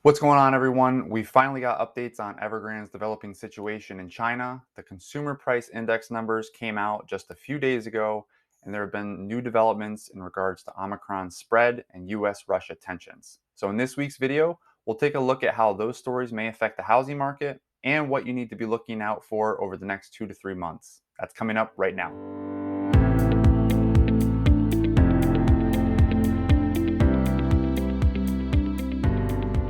What's going on, everyone? We finally got updates on Evergrande's developing situation in China. The consumer price index numbers came out just a few days ago, and there have been new developments in regards to Omicron's spread and US-Russia tensions. So in this week's video, we'll take a look at how those stories may affect the housing market and what you need to be looking out for over the next 2 to 3 months. That's coming up right now.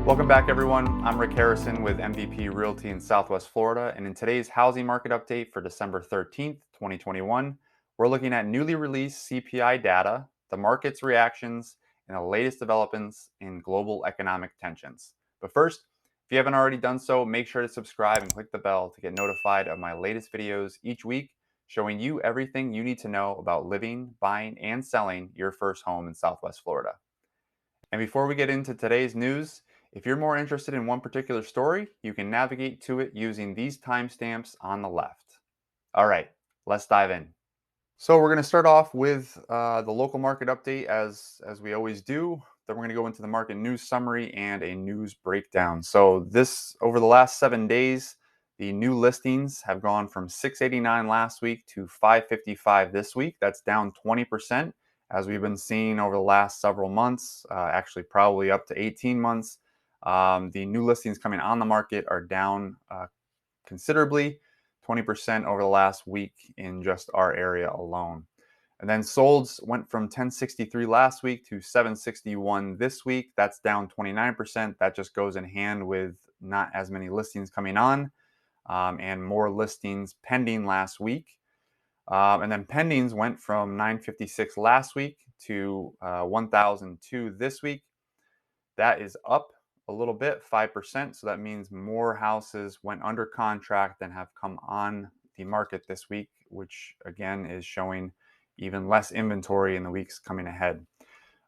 Welcome back, everyone. I'm Rick Harrison with MVP Realty in Southwest Florida, and in today's housing market update for December 13th, 2021, we're looking at newly released CPI data, the market's reactions, and the latest developments in global economic tensions. But first, if you haven't already done so, make sure to subscribe and click the bell to get notified of my latest videos each week, showing you everything you need to know about living, buying, and selling your first home in Southwest Florida. And before we get into today's news, if you're more interested in one particular story, you can navigate to it using these timestamps on the left. All right, let's dive in. So we're going to start off with the local market update as we always do. Then we're going to go into the market news summary and a news breakdown. So this over the last 7 days, the new listings have gone from 689 last week to 555 this week. That's down 20% as we've been seeing over the last several months, actually probably up to 18 months. The new listings coming on the market are down considerably, 20% over the last week in just our area alone. And then solds went from 1063 last week to 761 this week. That's down 29%. That just goes in hand with not as many listings coming on and more listings pending last week. And then pendings went from 956 last week to 1,002 this week. That is up a little bit, 5%. So that means more houses went under contract than have come on the market this week, which again is showing even less inventory in the weeks coming ahead.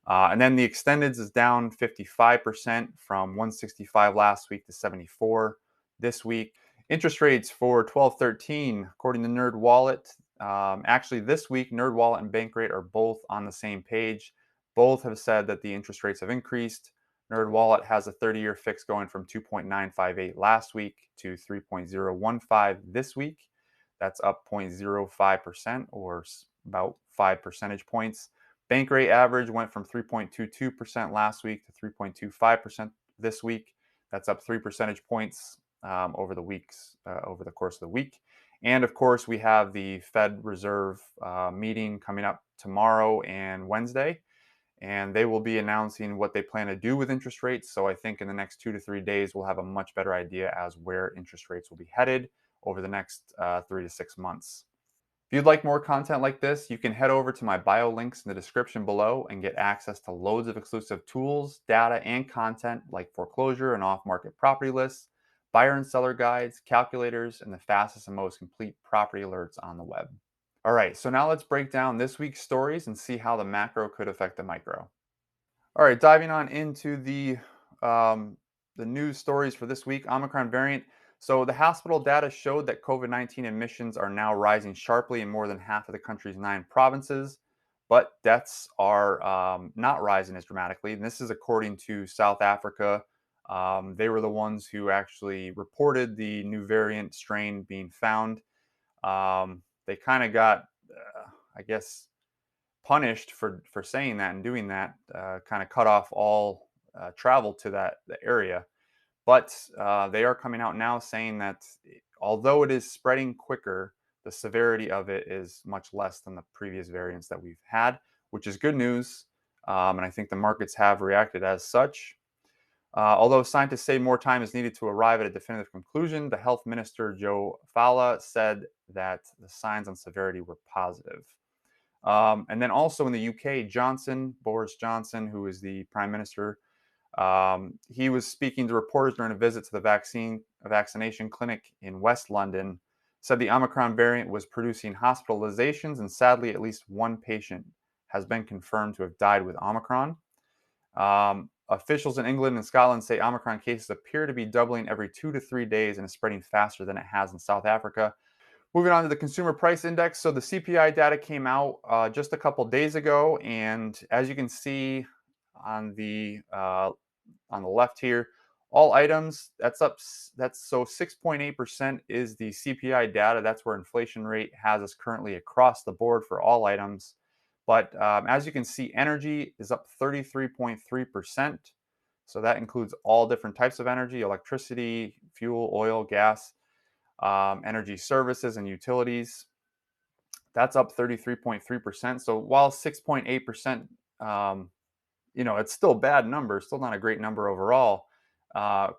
And then the extendeds is down 55% from 165 last week to 74 this week. Interest rates for 12/13, according to NerdWallet. Actually, this week, NerdWallet and Bankrate are both on the same page. Both have said that the interest rates have increased. NerdWallet has a 30-year fix going from 2.958 last week to 3.015 this week. That's up 0.05% or about 5 percentage points. Bankrate average went from 3.22% last week to 3.25% this week. That's up 3 percentage points over the course of the week. And of course, we have the Fed Reserve meeting coming up tomorrow and Wednesday, and they will be announcing what they plan to do with interest rates. So I think in the next 2 to 3 days, we'll have a much better idea as where interest rates will be headed over the next 3 to 6 months. If you'd like more content like this, you can head over to my bio links in the description below and get access to loads of exclusive tools, data, and content like foreclosure and off-market property lists, buyer and seller guides, calculators, and the fastest and most complete property alerts on the web. All right, so now let's break down this week's stories and see how the macro could affect the micro. All right, diving on into the news stories for this week, Omicron variant. So the hospital data showed that COVID-19 admissions are now rising sharply in more than half of the country's 9 provinces, but deaths are not rising as dramatically. And this is according to South Africa. They were the ones who actually reported the new variant strain being found. They kind of got, I guess, punished for saying that and doing that, kind of cut off all travel to the area. But they are coming out now saying that although it is spreading quicker, the severity of it is much less than the previous variants that we've had, which is good news. And I think the markets have reacted as such. Although scientists say more time is needed to arrive at a definitive conclusion, the health minister, Joe Fala, said that the signs on severity were positive. And then also in the UK, Boris Johnson, who is the prime minister, he was speaking to reporters during a visit to the vaccination clinic in West London, said the Omicron variant was producing hospitalizations, and sadly, at least one patient has been confirmed to have died with Omicron. Officials in England and Scotland say Omicron cases appear to be doubling every 2 to 3 days and is spreading faster than it has in South Africa. Moving on to the consumer price index. So the CPI data came out just a couple days ago, and as you can see on the left here, All items, that's up, that's so 6.8% is the CPI data. That's where inflation rate has us currently across the board for all items. But as you can see, energy is up 33.3%. So that includes all different types of energy: electricity, fuel, oil, gas, energy services, and utilities. That's up 33.3%. So while 6.8%, it's still a bad number, still not a great number overall.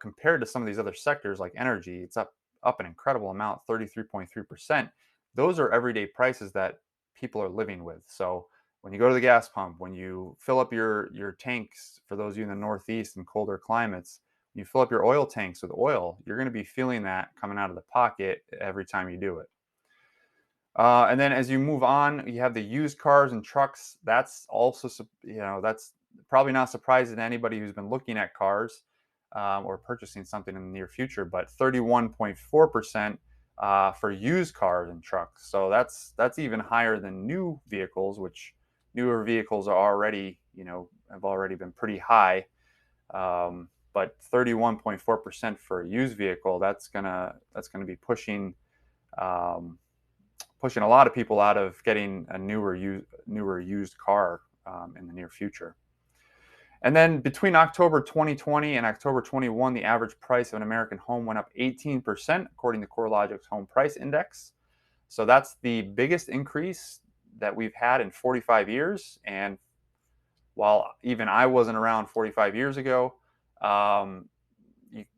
Compared to some of these other sectors like energy, it's up an incredible amount, 33.3%. Those are everyday prices that people are living with. So when you go to the gas pump, when you fill up your tanks, for those of you in the Northeast and colder climates, you fill up your oil tanks with oil, you're going to be feeling that coming out of the pocket every time you do it. And then as you move on, you have the used cars and trucks. That's also, that's probably not surprising to anybody who's been looking at cars or purchasing something in the near future. But 31.4% for used cars and trucks. So that's even higher than new vehicles, which newer vehicles are already, have already been pretty high. But 31.4% for a used vehicle, that's gonna be um, pushing a lot of people out of getting a newer used car in the near future. And then between October 2020 and October 21, the average price of an American home went up 18%, according to CoreLogic's Home Price Index. So that's the biggest increase that we've had in 45 years. And while even I wasn't around 45 years ago, um,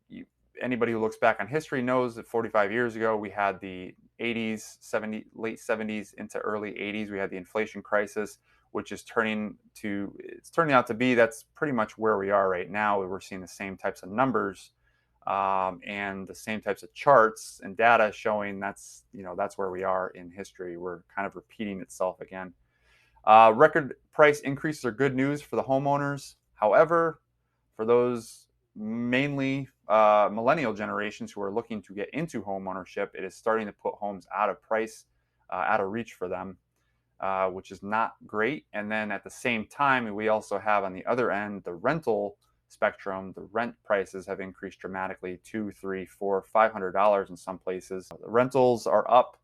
you, anybody who looks back on history knows that 45 years ago we had the 80s, late 70s into early 80s. We had the inflation crisis, which is turning out to be, that's pretty much where we are right now. We're seeing the same types of numbers and the same types of charts and data showing that's where we are in history. We're kind of repeating itself again. Record price increases are good news for the homeowners. However, for those mainly millennial generations who are looking to get into home ownership, it is starting to put homes out of price, out of reach for them, which is not great. And then at the same time, we also have on the other end the rental spectrum. The rent prices have increased dramatically, $200, $300, $400, $500 in some places. The rentals are up,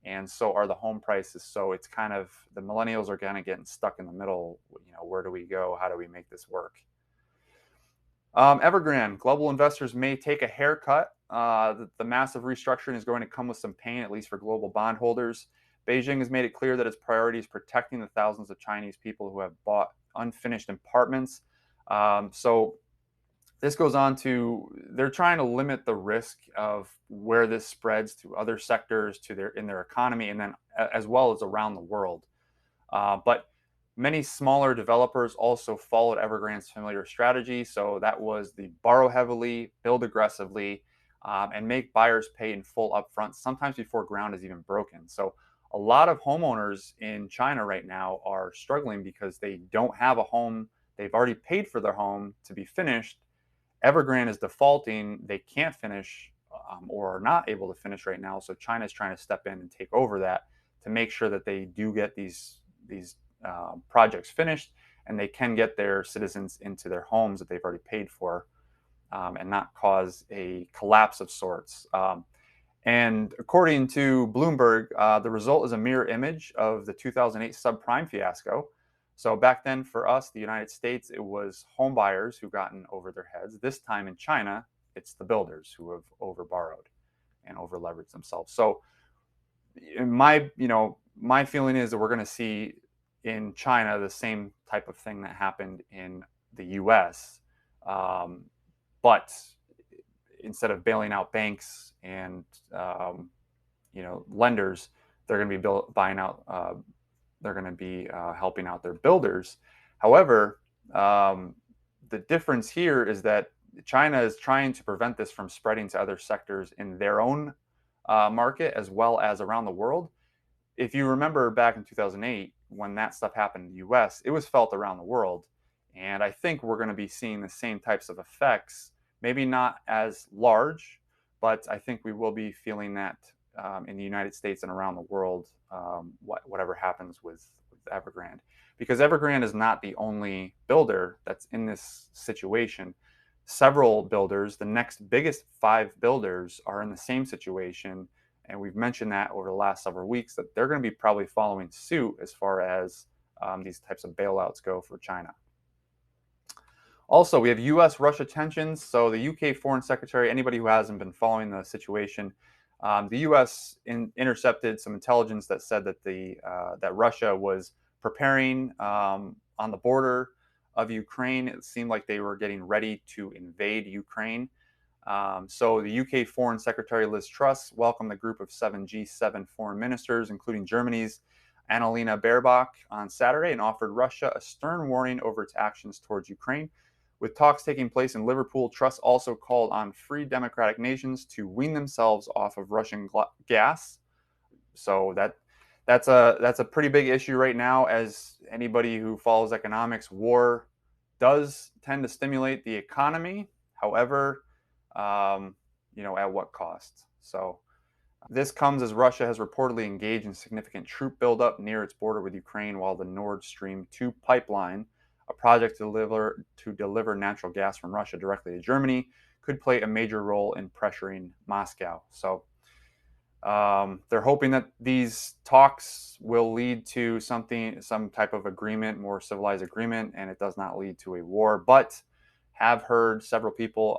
and so are the home prices. So it's kind of, the millennials are kind of getting stuck in the middle. Where do we go? How do we make this work? Evergrande, global investors may take a haircut. The massive restructuring is going to come with some pain, at least for global bondholders. Beijing has made it clear that its priority is protecting the thousands of Chinese people who have bought unfinished apartments. So this goes on to, they're trying to limit the risk of where this spreads to other sectors, in their economy, and then as well as around the world. But many smaller developers also followed Evergrande's familiar strategy. So that was the borrow heavily, build aggressively, and make buyers pay in full upfront, sometimes before ground is even broken. So a lot of homeowners in China right now are struggling because they don't have a home. They've already paid for their home to be finished. Evergrande is defaulting. They can't finish or are not able to finish right now. So China is trying to step in and take over that to make sure that they do get these projects finished and they can get their citizens into their homes that they've already paid for, and not cause a collapse of sorts. And according to Bloomberg, the result is a mirror image of the 2008 subprime fiasco. So back then for us, the United States, it was home buyers who gotten over their heads. This time in China, it's the builders who have overborrowed and overleveraged themselves. So my feeling is that we're going to see in China the same type of thing that happened in the U.S. But instead of bailing out banks and lenders, they're going to be buying out. They're going to be helping out their builders. However, the difference here is that China is trying to prevent this from spreading to other sectors in their own market as well as around the world. If you remember back in 2008, when that stuff happened in the US, it was felt around the world. And I think we're going to be seeing the same types of effects, maybe not as large, but I think we will be feeling that in the United States and around the world, whatever happens with Evergrande. Because Evergrande is not the only builder that's in this situation. several builders, the next biggest 5 builders, are in the same situation. And we've mentioned that over the last several weeks that they're going to be probably following suit as far as these types of bailouts go for China. Also, we have U.S.-Russia tensions. So the UK Foreign Secretary, anybody who hasn't been following the situation, the U.S. intercepted some intelligence that said that that Russia was preparing on the border of Ukraine. It seemed like they were getting ready to invade Ukraine. So the UK Foreign Secretary Liz Truss welcomed the group of 7 G7 foreign ministers, including Germany's Annalena Baerbock, on Saturday, and offered Russia a stern warning over its actions towards Ukraine. With talks taking place in Liverpool, Truss also called on free democratic nations to wean themselves off of Russian gas. So that's a pretty big issue right now. As anybody who follows economics, war does tend to stimulate the economy. However, at what cost? So this comes as Russia has reportedly engaged in significant troop buildup near its border with Ukraine, while the Nord Stream 2 pipeline, a project to deliver natural gas from Russia directly to Germany, could play a major role in pressuring Moscow. So they're hoping that these talks will lead to some type of agreement, more civilized agreement, and it does not lead to a war. But have heard several people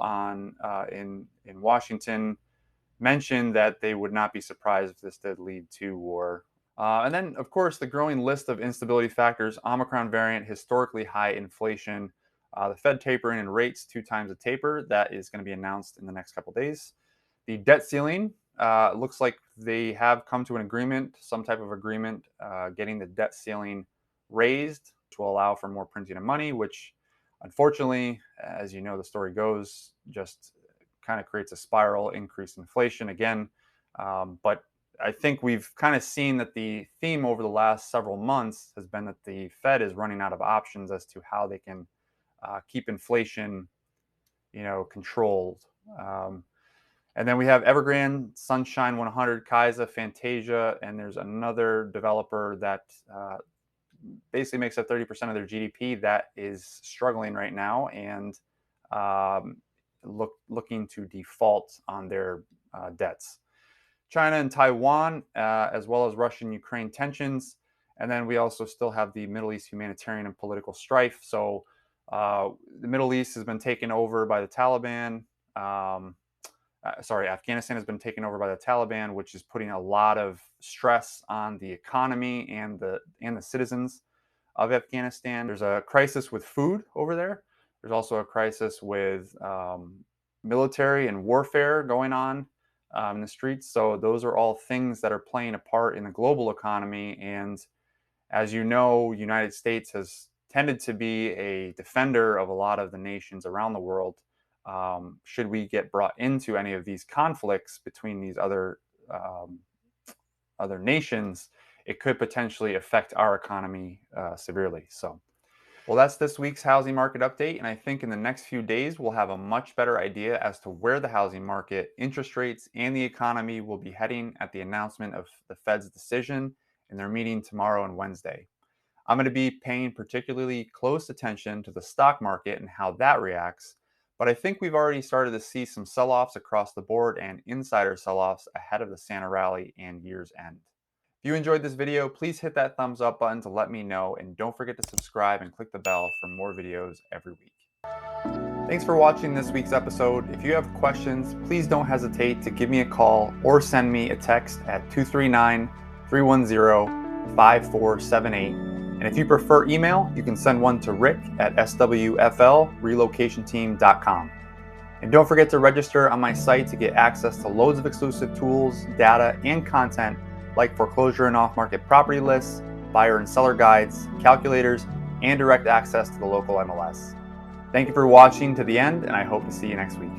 in Washington mention that they would not be surprised if this did lead to war. And then, of course, the growing list of instability factors: Omicron variant, historically high inflation, the Fed tapering in rates 2 times a taper that is going to be announced in the next couple of days. The debt ceiling looks like they have come to an agreement, some type of agreement, getting the debt ceiling raised, which will allow for more printing of money, which unfortunately, as you know, the story goes, just kind of creates a spiral, increased inflation again. But I think we've kind of seen that the theme over the last several months has been that the Fed is running out of options as to how they can keep inflation, controlled. And then we have Evergrande, Sunshine 100, Kaiser, Fantasia, and there's another developer that basically makes up 30% of their GDP that is struggling right now and looking to default on their debts. China and Taiwan, as well as Russian-Ukraine tensions. And then we also still have the Middle East humanitarian and political strife. So the Middle East has been taken over by the Taliban. Afghanistan has been taken over by the Taliban, which is putting a lot of stress on the economy and the citizens of Afghanistan. There's a crisis with food over there. There's also a crisis with military and warfare going on in the streets. So those are all things that are playing a part in the global economy. And as you know, the United States has tended to be a defender of a lot of the nations around the world. Should we get brought into any of these conflicts between these other nations, it could potentially affect our economy severely. So, well, that's this week's housing market update. And I think in the next few days, we'll have a much better idea as to where the housing market, interest rates, and the economy will be heading at the announcement of the Fed's decision in their meeting tomorrow and Wednesday. I'm going to be paying particularly close attention to the stock market and how that reacts. But I think we've already started to see some sell-offs across the board and insider sell-offs ahead of the Santa rally and year's end. If you enjoyed this video, please hit that thumbs up button to let me know, and don't forget to subscribe and click the bell for more videos every week. Thanks for watching this week's episode. If you have questions, please don't hesitate to give me a call or send me a text at 239-310-5478. And if you prefer email, you can send one to rick@swflrelocationteam.com. And don't forget to register on my site to get access to loads of exclusive tools, data, and content like foreclosure and off-market property lists, buyer and seller guides, calculators, and direct access to the local MLS. Thank you for watching to the end, and I hope to see you next week.